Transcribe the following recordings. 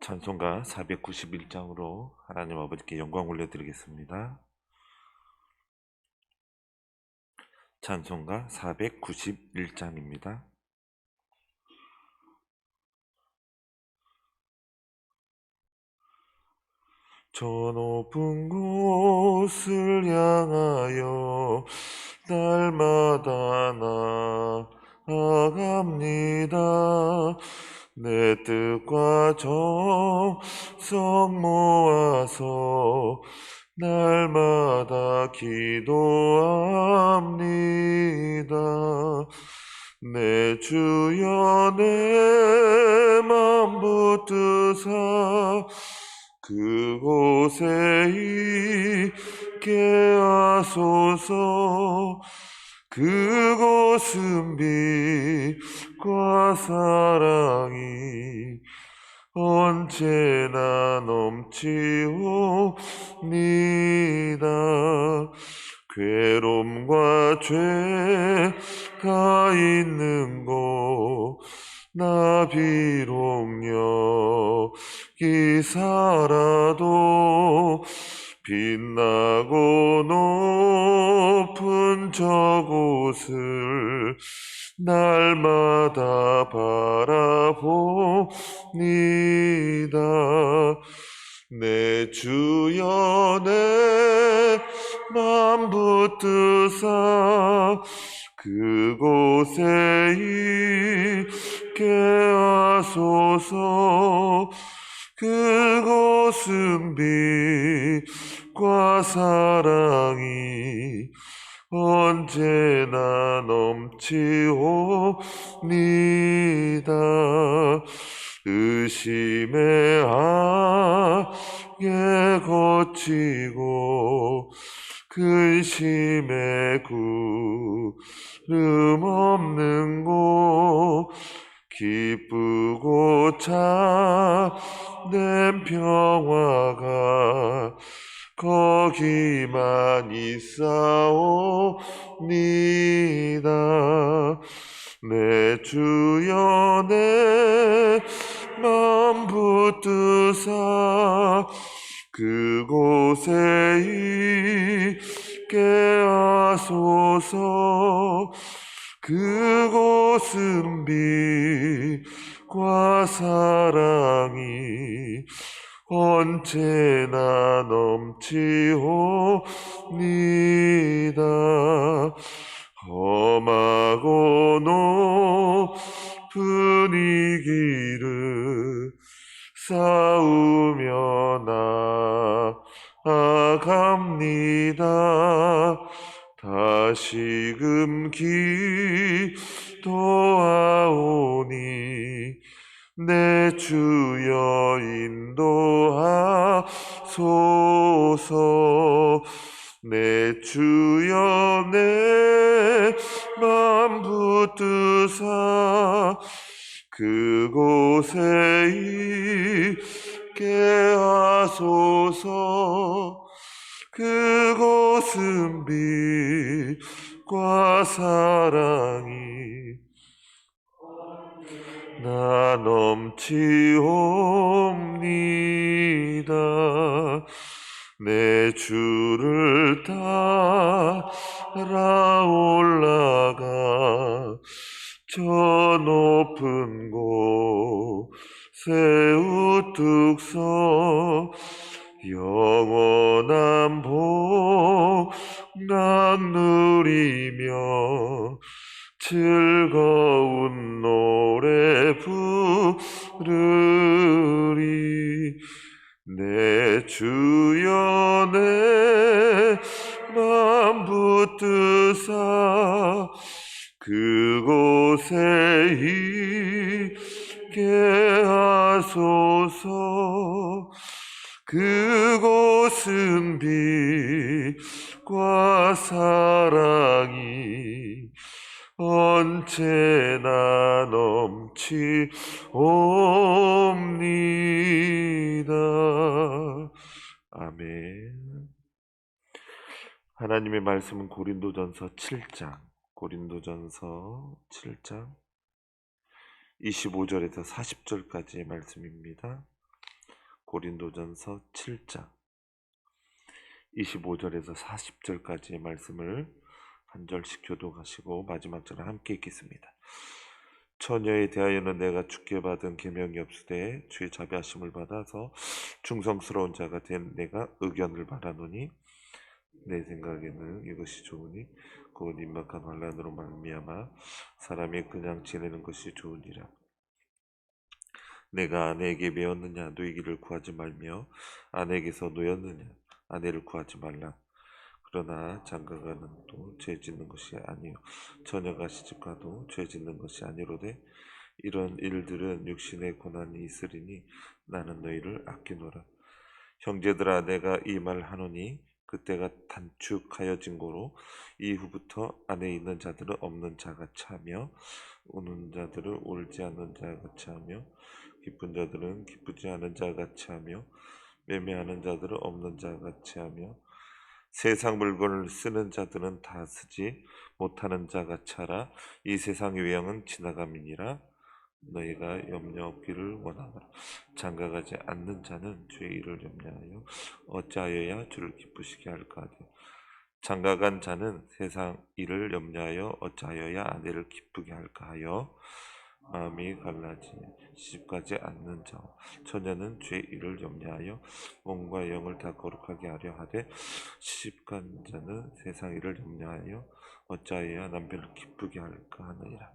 찬송가 491장으로 하나님 아버지께 영광 올려드리겠습니다. 찬송가 491장입니다. 저 높은 곳을 향하여 날마다 나아갑니다. 내 뜻과 정성 모아서 날마다 기도합니다. 내 주여 내 맘 붙드사 그곳에 있게 하소서. 그곳은 빛과 사랑이 언제나 넘치옵니다. 괴로움과 죄가 있는 곳 나 비록 여기 살아도 빛나고 높은 저곳을 날마다 바라봅니다. 내 주여 내 맘 붙드사 그곳에 있게 하소서. 그곳은 빛과 사랑이 언제나 넘치옵니다. 의심의 악에 거치고 근심에 구름 없는 곳 기쁘고 참된 평화가 거기만 있사옵니다. 내 주여 내 맘 붙드사 그곳에 있게 하소서. 그곳은 빛과 사랑이 언제나 넘치옵니다. 험하고 높은 이 길을 싸우며 나아갑니다. 다시금 기도하오니 내 주여 인도하소서. 내 주여 내 맘 붙드사 그곳에 있게 하소서. 그곳은 빛과 사랑이 나 넘치옵니다. 내 주를 따라 올라가 저 높은 곳에 우뚝 서 영원한 복락 누리며 즐거운 노래 부르리. 내 주여 내 맘 붙드사 그곳에 있게 하소서. 그곳은 빛과 사랑이 언제나 넘치옵니다. 아멘. 하나님의 말씀은 고린도전서 7장 25절에서 40절까지의 말씀입니다. 고린도전서 7장 25절에서 40절까지의 말씀을 한 절씩 교독하시고 마지막 절을 함께 읽겠습니다. 처녀에 대하여는 내가 주께 받은 계명이 없으되 주의 자비하심을 받아서 충성스러운 자가 된 내가 의견을 말하노니 내 생각에는 이것이 좋으니 곧 임박한 환난으로 말미암아 사람이 그냥 지내는 것이 좋으니라. 내가 아내에게 배웠느냐 누이기를 구하지 말며 아내에게서 노였느냐 아내를 구하지 말라. 그러나 장가가는 또 죄 짓는 것이 아니요 처녀가 시집가도 죄 짓는 것이 아니로되 이런 일들은 육신의 고난이 있으리니 나는 너희를 아끼노라. 형제들아 내가 이 말 하노니 그때가 단축하여진 고로 이후부터 안에 있는 자들은 없는 자같이 하며 우는 자들은 울지 않는 자같이 하며 기쁜 자들은 기쁘지 않은 자같이 하며 매매하는 자들은 없는 자같이 하며 세상 물건을 쓰는 자들은 다 쓰지 못하는 자같이 하라. 이 세상의 외형은 지나감이니라. 너희가 염려 없기를 원하노라. 장가가지 않는 자는 주의 일을 염려하여 어찌하여야 주를 기쁘시게 할까 하되 장가간 자는 세상 일을 염려하여 어찌하여야 아내를 기쁘게 할까 하여 마음이 갈라지 시집가지 않는 자 처녀는 주의 일을 염려하여 몸과 영을 다 거룩하게 하려 하되 시집간 자는 세상 일을 염려하여 어찌하여야 남편을 기쁘게 할까 하느니라.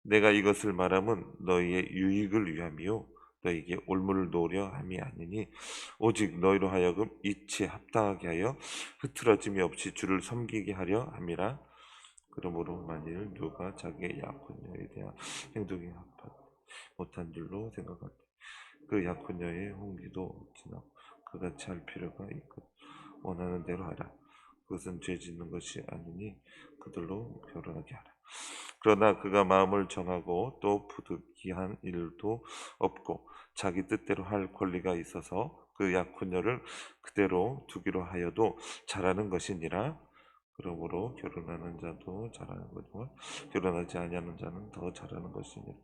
내가 이것을 말함은 너희의 유익을 위함이요 너희에게 올무를 놓으려 함이 아니니 오직 너희로 하여금 이치에 합당하게 하여 흐트러짐이 없이 주를 섬기게 하려 함이라. 그러므로 만일 누가 자기의 약혼녀에 대한 행동이 합하지 못한 줄로 생각할 때 그 약혼녀의 홍기도 지나고 그같이 할 필요가 있고 원하는 대로 하라. 그것은 죄 짓는 것이 아니니 그들로 결혼하게 하라. 그러나 그가 마음을 정하고 또 부득이한 일도 없고 자기 뜻대로 할 권리가 있어서 그 약혼녀를 그대로 두기로 하여도 잘하는 것이니라. 그러므로 결혼하는 자도 잘하는 거지만 결혼하지 아니하는 자는 더 잘하는 것이니라.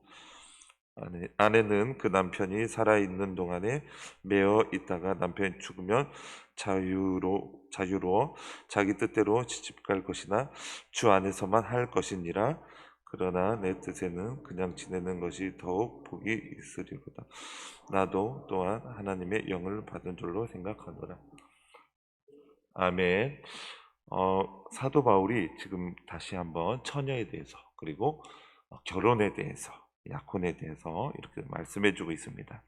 아내는 그 남편이 살아있는 동안에 매어 있다가 남편이 죽으면 자유로워 자기 뜻대로 시집갈 것이나 주 안에서만 할 것이니라. 그러나 내 뜻에는 그냥 지내는 것이 더욱 복이 있으리로다. 나도 또한 하나님의 영을 받은 줄로 생각하노라. 아멘. 사도 바울이 지금 다시 한번 처녀에 대해서 그리고 결혼에 대해서 약혼에 대해서 이렇게 말씀해 주고 있습니다.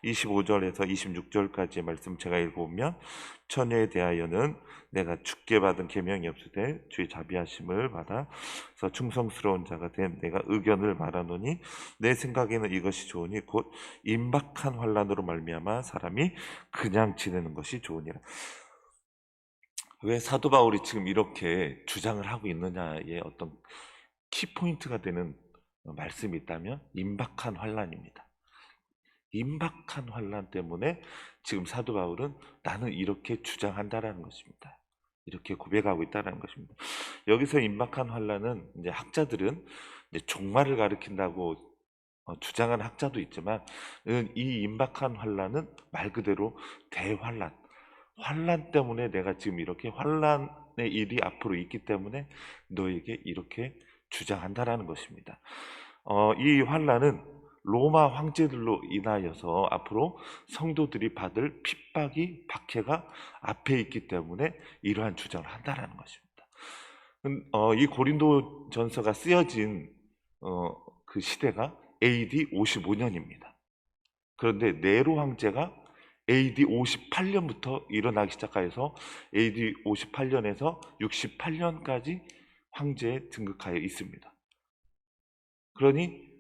25절에서 26절까지의 말씀 제가 읽어보면 처녀에 대하여는 내가 주께 받은 계명이 없으되 주의 자비하심을 받아서 충성스러운 자가 된 내가 의견을 말하노니 내 생각에는 이것이 좋으니 곧 임박한 환난으로 말미암아 사람이 그냥 지내는 것이 좋으니라. 왜 사도 바울이 지금 이렇게 주장을 하고 있느냐의 어떤 키포인트가 되는 말씀이 있다면 임박한 환난입니다. 임박한 환난 때문에 지금 사도 바울은 나는 이렇게 주장한다라는 것입니다. 이렇게 고백하고 있다는 것입니다. 여기서 임박한 환난은 이제 학자들은 이제 종말을 가리킨다고 주장하는 학자도 있지만 이 임박한 환난은 말 그대로 대환난, 환난 때문에 내가 지금 이렇게 환난의 일이 앞으로 있기 때문에 너에게 이렇게 주장한다라는 것입니다. 이 환난은 로마 황제들로 인하여서 앞으로 성도들이 받을 핍박이 박해가 앞에 있기 때문에 이러한 주장을 한다라는 것입니다. 이 고린도 전서가 쓰여진 그 시대가 AD 55년입니다. 그런데 네로 황제가 AD 58년부터 일어나기 시작하여서 AD 58년에서 68년까지 황제에 등극하여 있습니다. 그러니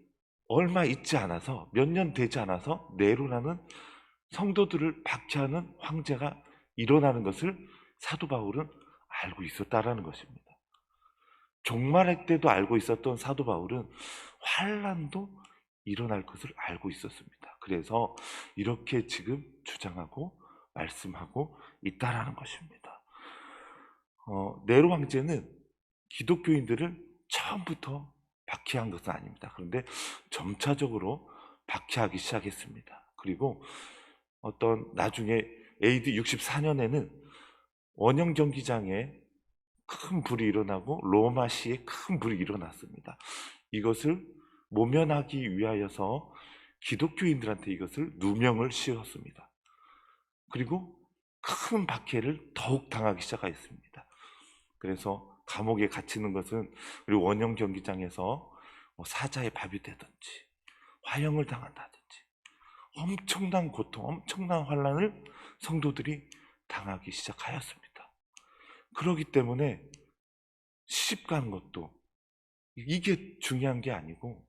얼마 있지 않아서 몇 년 되지 않아서 네로라는 성도들을 박해하는 황제가 일어나는 것을 사도 바울은 알고 있었다라는 것입니다. 종말의 때도 알고 있었던 사도 바울은 환난도 일어날 것을 알고 있었습니다. 그래서 이렇게 지금 주장하고 말씀하고 있다라는 것입니다. 네로 황제는 기독교인들을 처음부터 박해한 것은 아닙니다. 그런데 점차적으로 박해하기 시작했습니다. 그리고 어떤 나중에 AD 64년에는 원형 경기장에 큰 불이 일어나고 로마시에 큰 불이 일어났습니다. 이것을 모면하기 위하여서 기독교인들한테 이것을 누명을 씌웠습니다. 그리고 큰 박해를 더욱 당하기 시작하였습니다. 그래서 감옥에 갇히는 것은 우리 원형 경기장에서 사자의 밥이 되든지 화형을 당한다든지 엄청난 고통, 엄청난 환난을 성도들이 당하기 시작하였습니다. 그렇기 때문에 시집 가는 것도 이게 중요한 게 아니고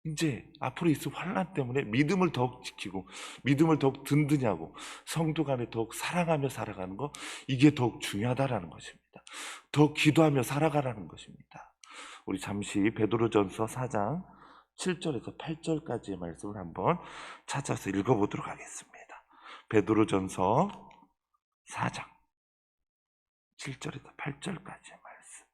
이제 앞으로 있을 환난 때문에 믿음을 더욱 지키고 믿음을 더욱 든든히 하고 성도 간에 더욱 사랑하며 살아가는 거, 이게 더욱 중요하다라는 것입니다. 더 기도하며 살아가라는 것입니다. 우리 잠시 베드로전서 4장 7절에서 8절까지의 말씀을 한번 찾아서 읽어보도록 하겠습니다. 베드로전서 4장 7절에서 8절까지의 말씀.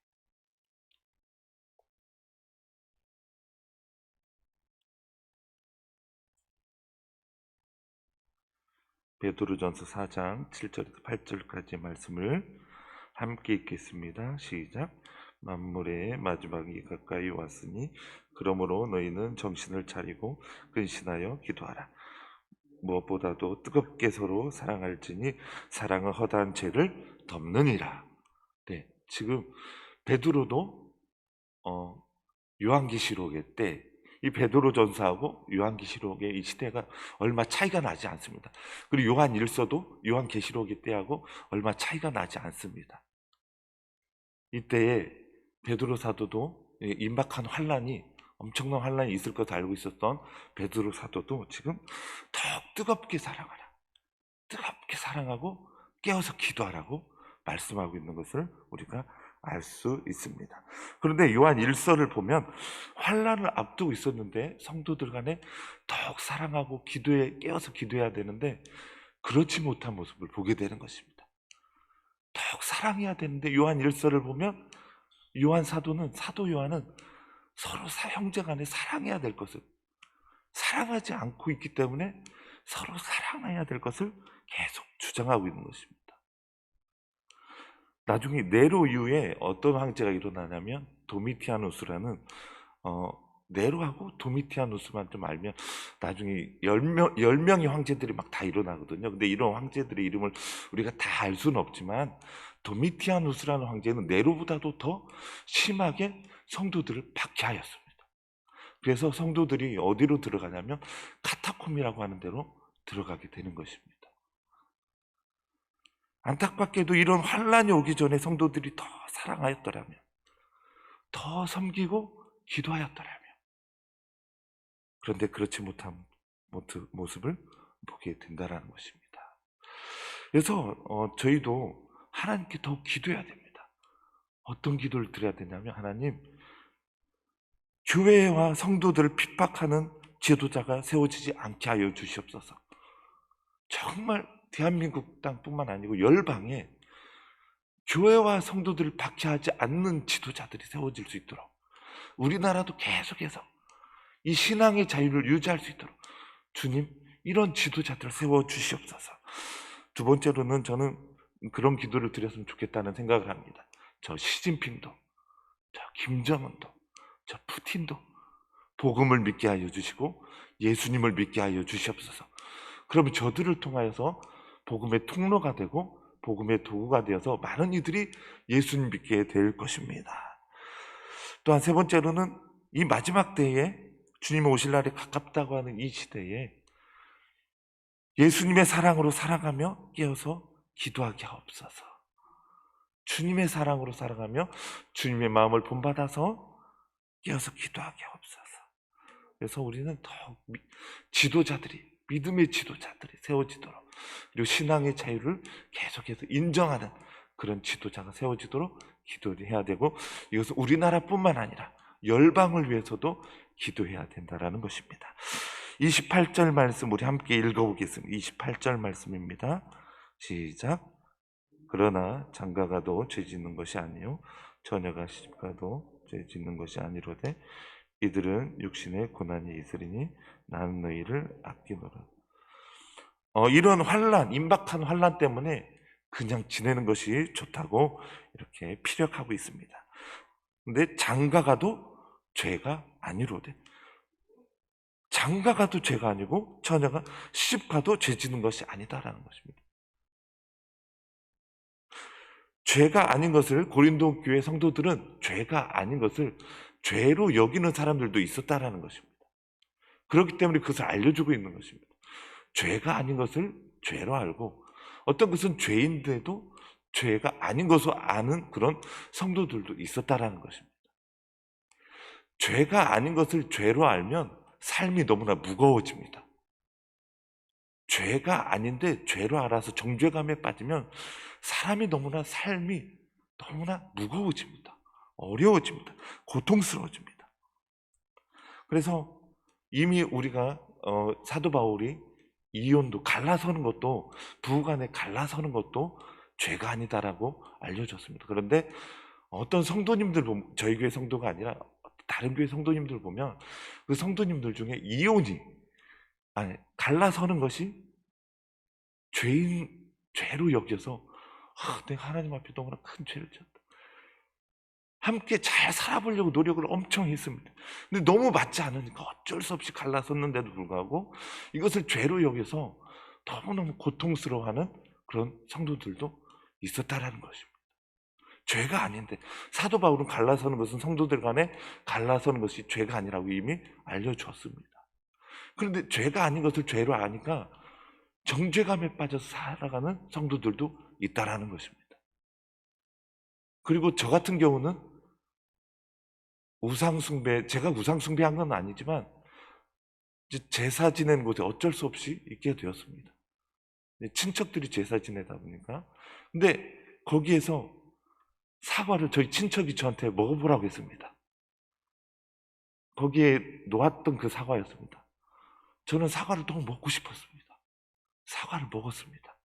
베드로전서 4장 7절에서 8절까지의 말씀을 함께 읽겠습니다. 시작. 만물의 마지막이 가까이 왔으니 그러므로 너희는 정신을 차리고 근신하여 기도하라. 무엇보다도 뜨겁게 서로 사랑할지니 사랑은 허다한 죄를 덮느니라. 네, 지금 베드로도 요한계시록의 때 이 베드로전서하고 요한계시록의 이 시대가 얼마 차이가 나지 않습니다. 그리고 요한일서도 요한계시록의 때하고 얼마 차이가 나지 않습니다. 이때에 베드로 사도도 임박한 환란이, 엄청난 환란이 있을 것을 알고 있었던 베드로 사도도 지금 더욱 뜨겁게 사랑하라, 뜨겁게 사랑하고 깨어서 기도하라고 말씀하고 있는 것을 우리가 알 수 있습니다. 그런데 요한 1서를 보면 환란을 앞두고 있었는데 성도들 간에 더욱 사랑하고 깨어서 기도해야 되는데 그렇지 못한 모습을 보게 되는 것입니다. 더욱 사랑해야 되는데 요한 1서를 보면 사도 요한은 서로 형제 간에 사랑해야 될 것을 사랑하지 않고 있기 때문에 서로 사랑해야 될 것을 계속 주장하고 있는 것입니다. 나중에 네로 이후에 어떤 황제가 일어나냐면 도미티아누스라는 네로하고 도미티아누스만 좀 알면 나중에 10명의 황제들이 막 다 일어나거든요. 근데 이런 황제들의 이름을 우리가 다 알 수는 없지만 도미티아누스라는 황제는 네로보다도 더 심하게 성도들을 박해하였습니다. 그래서 성도들이 어디로 들어가냐면 카타콤이라고 하는 데로 들어가게 되는 것입니다. 안타깝게도 이런 환란이 오기 전에 성도들이 더 사랑하였더라면, 더 섬기고 기도하였더라면, 그런데 그렇지 못한 모습을 보게 된다는 것입니다. 그래서 저희도 하나님께 더욱 기도해야 됩니다. 어떤 기도를 드려야 되냐면, 하나님, 교회와 성도들을 핍박하는 지도자가 세워지지 않게 하여 주시옵소서. 정말 대한민국 땅뿐만 아니고 열방에 교회와 성도들을 박해하지 않는 지도자들이 세워질 수 있도록, 우리나라도 계속해서 이 신앙의 자유를 유지할 수 있도록 주님, 이런 지도자들을 세워주시옵소서. 두 번째로는 저는 그런 기도를 드렸으면 좋겠다는 생각을 합니다. 저 시진핑도, 저 김정은도, 저 푸틴도 복음을 믿게 하여 주시고 예수님을 믿게 하여 주시옵소서. 그러면 저들을 통하여서 복음의 통로가 되고 복음의 도구가 되어서 많은 이들이 예수님 믿게 될 것입니다. 또한 세 번째로는 이 마지막 때에 주님 오실 날이 가깝다고 하는 이 시대에 예수님의 사랑으로 살아가며 깨어서 기도하게 하옵소서. 주님의 사랑으로 살아가며 주님의 마음을 본받아서 깨어서 기도하게 하옵소서. 그래서 우리는 더욱 믿음의 지도자들이 세워지도록, 그리고 신앙의 자유를 계속해서 인정하는 그런 지도자가 세워지도록 기도를 해야 되고, 이것은 우리나라뿐만 아니라 열방을 위해서도 기도해야 된다는 것입니다. 28절 말씀 우리 함께 읽어보겠습니다. 28절 말씀입니다. 시작. 그러나 장가가도 죄 짓는 것이 아니요 처녀가 시집가도 죄 짓는 것이 아니로되 이들은 육신의 고난이 있으리니 나는 너희를 아끼노라. 이런 환란, 임박한 환란 때문에 그냥 지내는 것이 좋다고 이렇게 피력하고 있습니다. 근데 장가가도 죄가 아니로되, 장가가도 죄가 아니고 처녀가 시집가도 죄 지는 것이 아니다라는 것입니다. 죄가 아닌 것을, 고린도 교회 성도들은 죄가 아닌 것을 죄로 여기는 사람들도 있었다라는 것입니다. 그렇기 때문에 그것을 알려주고 있는 것입니다. 죄가 아닌 것을 죄로 알고, 어떤 것은 죄인데도 죄가 아닌 것으로 아는 그런 성도들도 있었다라는 것입니다. 죄가 아닌 것을 죄로 알면 삶이 너무나 무거워집니다. 죄가 아닌데 죄로 알아서 정죄감에 빠지면 사람이 너무나 삶이 너무나 무거워집니다. 어려워집니다. 고통스러워집니다. 그래서 이미 우리가 사도 바울이 이혼도, 갈라서는 것도, 부부간에 갈라서는 것도 죄가 아니다라고 알려줬습니다. 그런데 어떤 성도님들, 저희 교회 성도가 아니라 다른 교회 성도님들 보면 그 성도님들 중에 이혼이, 갈라서는 것이 죄로 여겨서 내가 하나님 앞에 너무나 큰 죄를 지었다, 함께 잘 살아보려고 노력을 엄청 했습니다. 근데 너무 맞지 않으니까 어쩔 수 없이 갈라섰는데도 불구하고 이것을 죄로 여겨서 너무너무 고통스러워하는 그런 성도들도 있었다라는 것입니다. 죄가 아닌데, 사도 바울은 갈라서는 것은 성도들 간에 갈라서는 것이 죄가 아니라고 이미 알려주었습니다. 그런데 죄가 아닌 것을 죄로 아니까 정죄감에 빠져서 살아가는 성도들도 있다라는 것입니다. 그리고 저 같은 경우는 우상숭배, 제가 우상숭배한 건 아니지만 제사 지내는 곳에 어쩔 수 없이 있게 되었습니다. 친척들이 제사 지내다 보니까. 근데 거기에서 사과를 저희 친척이 저한테 먹어보라고 했습니다. 거기에 놓았던 그 사과였습니다. 저는 사과를 너무 먹고 싶었습니다. 사과를 먹었습니다.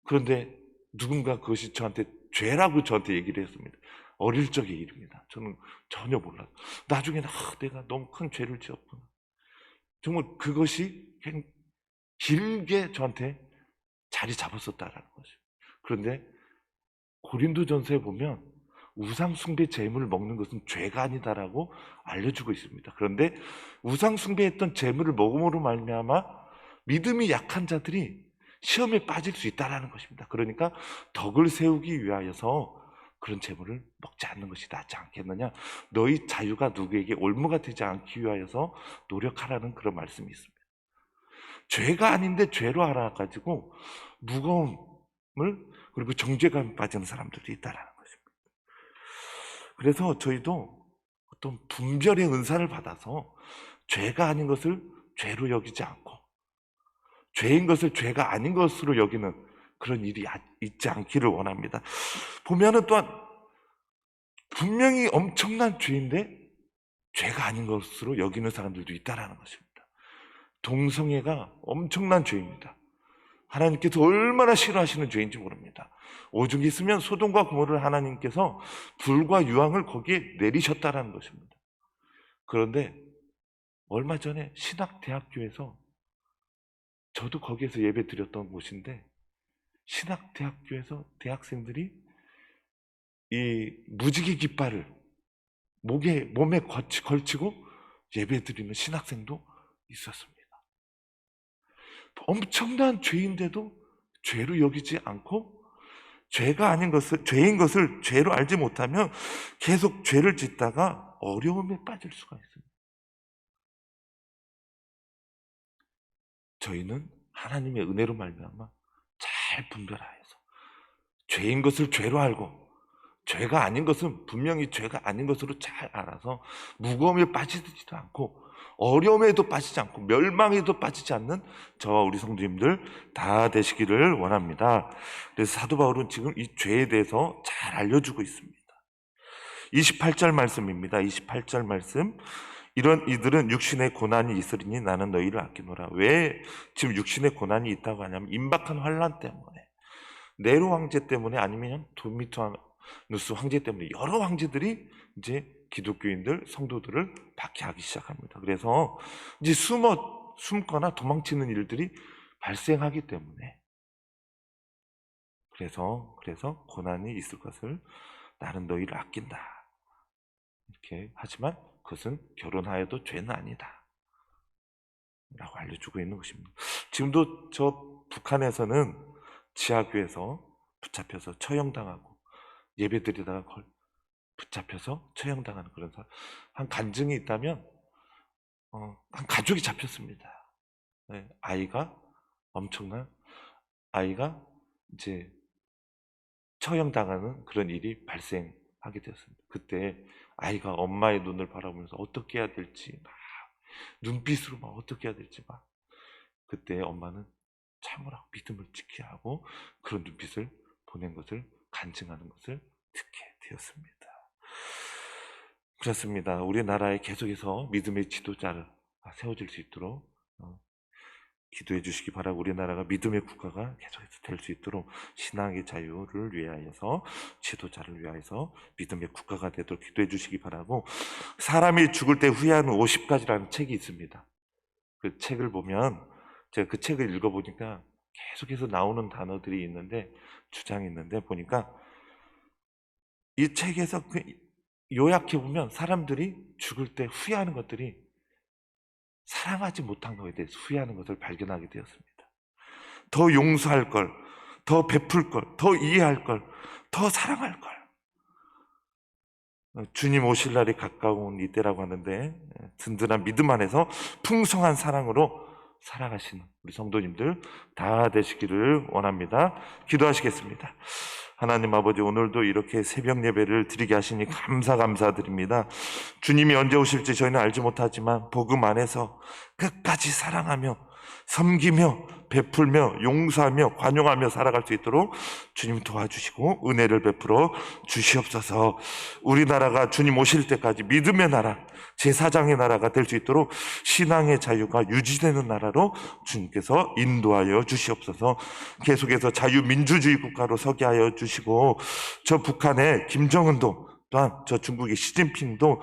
그런데 누군가 그것이 저한테 죄라고 저한테 얘기를 했습니다. 어릴 적의 일입니다. 저는 전혀 몰라요. 나중에는 내가 너무 큰 죄를 지었구나. 정말 그것이 길게 저한테 자리 잡았었다라는 거죠. 그런데 고린도전서에 보면 우상숭배 제물을 먹는 것은 죄가 아니다라고 알려주고 있습니다. 그런데 우상숭배했던 제물을 먹음으로 말미암아 믿음이 약한 자들이 시험에 빠질 수 있다라는 것입니다. 그러니까 덕을 세우기 위하여서 그런 제물을 먹지 않는 것이 낫지 않겠느냐, 너희 자유가 누구에게 올무가 되지 않기 위하여서 노력하라는 그런 말씀이 있습니다. 죄가 아닌데 죄로 알아가지고 무거움을, 그리고 정죄감에 빠지는 사람들도 있다라는 것입니다. 그래서 저희도 어떤 분별의 은사를 받아서 죄가 아닌 것을 죄로 여기지 않고 죄인 것을 죄가 아닌 것으로 여기는 그런 일이 있지 않기를 원합니다. 보면은 또한 분명히 엄청난 죄인데 죄가 아닌 것으로 여기는 사람들도 있다라는 것입니다. 동성애가 엄청난 죄입니다. 하나님께서 얼마나 싫어하시는 죄인지 모릅니다. 오죽 있으면 소돔과 고모를 하나님께서 불과 유황을 거기에 내리셨다라는 것입니다. 그런데 얼마 전에 신학대학교에서, 저도 거기에서 예배 드렸던 곳인데, 신학대학교에서 대학생들이 이 무지개 깃발을 몸에 걸치고 예배 드리는 신학생도 있었습니다. 엄청난 죄인데도 죄로 여기지 않고, 죄가 아닌 것을, 죄인 것을 죄로 알지 못하면 계속 죄를 짓다가 어려움에 빠질 수가 있습니다. 저희는 하나님의 은혜로 말미암아 잘 분별하여서 죄인 것을 죄로 알고 죄가 아닌 것은 분명히 죄가 아닌 것으로 잘 알아서 무거움에 빠지지도 않고 어려움에도 빠지지 않고 멸망에도 빠지지 않는 저와 우리 성도님들 다 되시기를 원합니다. 그래서 사도 바울은 지금 이 죄에 대해서 잘 알려주고 있습니다. 28절 말씀입니다. 28절 말씀. 이런 이들은 육신의 고난이 있으리니 나는 너희를 아끼노라. 왜 지금 육신의 고난이 있다고 하냐면 임박한 환난 때문에, 네로 황제 때문에, 아니면 도미투아누스 황제 때문에 여러 황제들이 이제 기독교인들, 성도들을 박해하기 시작합니다. 그래서 이제 숨거나 도망치는 일들이 발생하기 때문에 그래서 고난이 있을 것을 나는 너희를 아낀다. 이렇게 하지만 그것은 결혼하여도 죄는 아니다. 라고 알려주고 있는 것입니다. 지금도 저 북한에서는 지하교에서 붙잡혀서 처형당하고 예배드리다가 붙잡혀서 처형당하는 그런 한 간증이 있다면 한 가족이 잡혔습니다. 네, 엄청난 아이가 이제 처형당하는 그런 일이 발생하게 되었습니다. 그때 아이가 엄마의 눈을 바라보면서 어떻게 해야 될지 눈빛으로 어떻게 해야 될지 그때 엄마는 참으라고 믿음을 지켜야 하고 그런 눈빛을 보낸 것을 간증하는 것을 듣게 되었습니다. 그렇습니다. 우리나라에 계속해서 믿음의 지도자를 세워질 수 있도록 기도해 주시기 바라고, 우리나라가 믿음의 국가가 계속해서 될 수 있도록 신앙의 자유를 위하여서, 지도자를 위하여서 믿음의 국가가 되도록 기도해 주시기 바라고, 사람이 죽을 때 후회하는 50가지라는 책이 있습니다. 그 책을 보면, 제가 그 책을 읽어보니까 계속해서 나오는 단어들이 있는데, 주장이 있는데 보니까 이 책에서 요약해 보면 사람들이 죽을 때 후회하는 것들이 사랑하지 못한 것에 대해서 후회하는 것을 발견하게 되었습니다. 더 용서할 걸, 더 베풀 걸, 더 이해할 걸, 더 사랑할 걸. 주님 오실 날이 가까운 이때라고 하는데, 든든한 믿음 안에서 풍성한 사랑으로 살아가시는 우리 성도님들 다 되시기를 원합니다. 기도하시겠습니다. 하나님 아버지, 오늘도 이렇게 새벽 예배를 드리게 하시니 감사드립니다. 주님이 언제 오실지 저희는 알지 못하지만 복음 안에서 끝까지 사랑하며 섬기며 베풀며 용서하며 관용하며 살아갈 수 있도록 주님 도와주시고 은혜를 베풀어 주시옵소서. 우리나라가 주님 오실 때까지 믿음의 나라, 제사장의 나라가 될 수 있도록 신앙의 자유가 유지되는 나라로 주님께서 인도하여 주시옵소서. 계속해서 자유민주주의 국가로 서게 하여 주시고, 저 북한의 김정은도 또한 저 중국의 시진핑도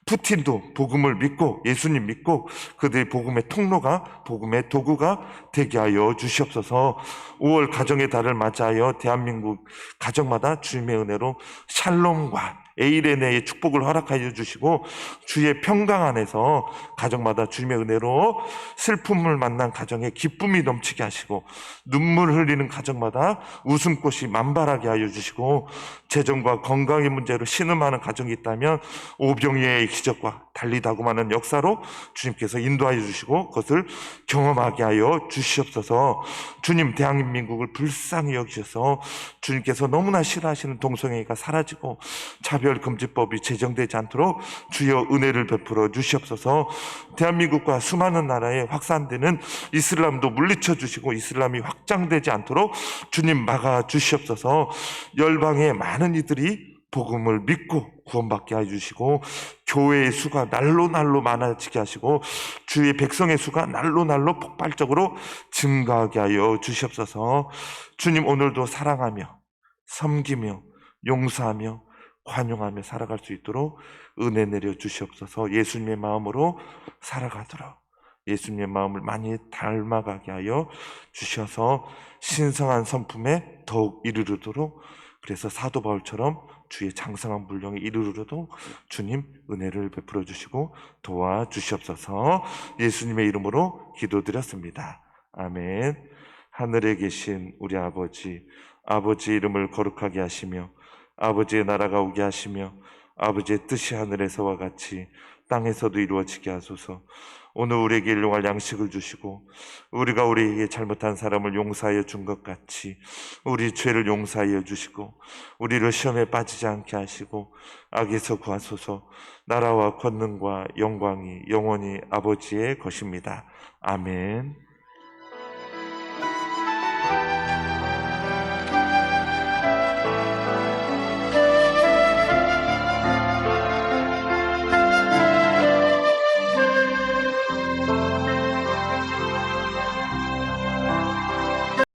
푸틴도 복음을 믿고 예수님 믿고 그들의 복음의 통로가, 복음의 도구가 되게 하여 주시옵소서. 5월 가정의 달을 맞이하여 대한민국 가정마다 주님의 은혜로 샬롬과 에이레네의 축복을 허락하여 주시고, 주의 평강 안에서 가정마다 주님의 은혜로 슬픔을 만난 가정에 기쁨이 넘치게 하시고, 눈물 흘리는 가정마다 웃음꽃이 만발하게 하여 주시고, 재정과 건강의 문제로 신음하는 가정이 있다면 오병이의 기적과 달리다고하는 역사로 주님께서 인도하여 주시고 그것을 경험하게 하여 주시옵소서. 주님, 대한민국을 불쌍히 여기셔서 주님께서 너무나 싫어하시는 동성애가 사라지고 차별금지법이 제정되지 않도록 주여 은혜를 베풀어 주시옵소서. 대한민국과 수많은 나라에 확산되는 이슬람도 물리쳐 주시고 이슬람이 확장되지 않도록 주님 막아 주시옵소서. 열방의 많은 이들이 복음을 믿고 구원받게 해주시고, 교회의 수가 날로 많아지게 하시고 주의 백성의 수가 날로 폭발적으로 증가하게 하여 주시옵소서. 주님, 오늘도 사랑하며 섬기며 용서하며 관용하며 살아갈 수 있도록 은혜 내려 주시옵소서. 예수님의 마음으로 살아가도록, 예수님의 마음을 많이 닮아가게 하여 주셔서 신성한 성품에 더욱 이르도록, 그래서 사도 바울처럼 주의 장성한 분량에 이르러도 주님 은혜를 베풀어 주시고 도와주시옵소서. 예수님의 이름으로 기도드렸습니다. 아멘. 하늘에 계신 우리 아버지, 아버지의 이름을 거룩하게 하시며 아버지의 나라가 오게 하시며 아버지의 뜻이 하늘에서와 같이 땅에서도 이루어지게 하소서. 오늘 우리에게 일용할 양식을 주시고 우리가 우리에게 잘못한 사람을 용서하여 준 것 같이 우리 죄를 용서하여 주시고 우리를 시험에 빠지지 않게 하시고 악에서 구하소서. 나라와 권능과 영광이 영원히 아버지의 것입니다. 아멘.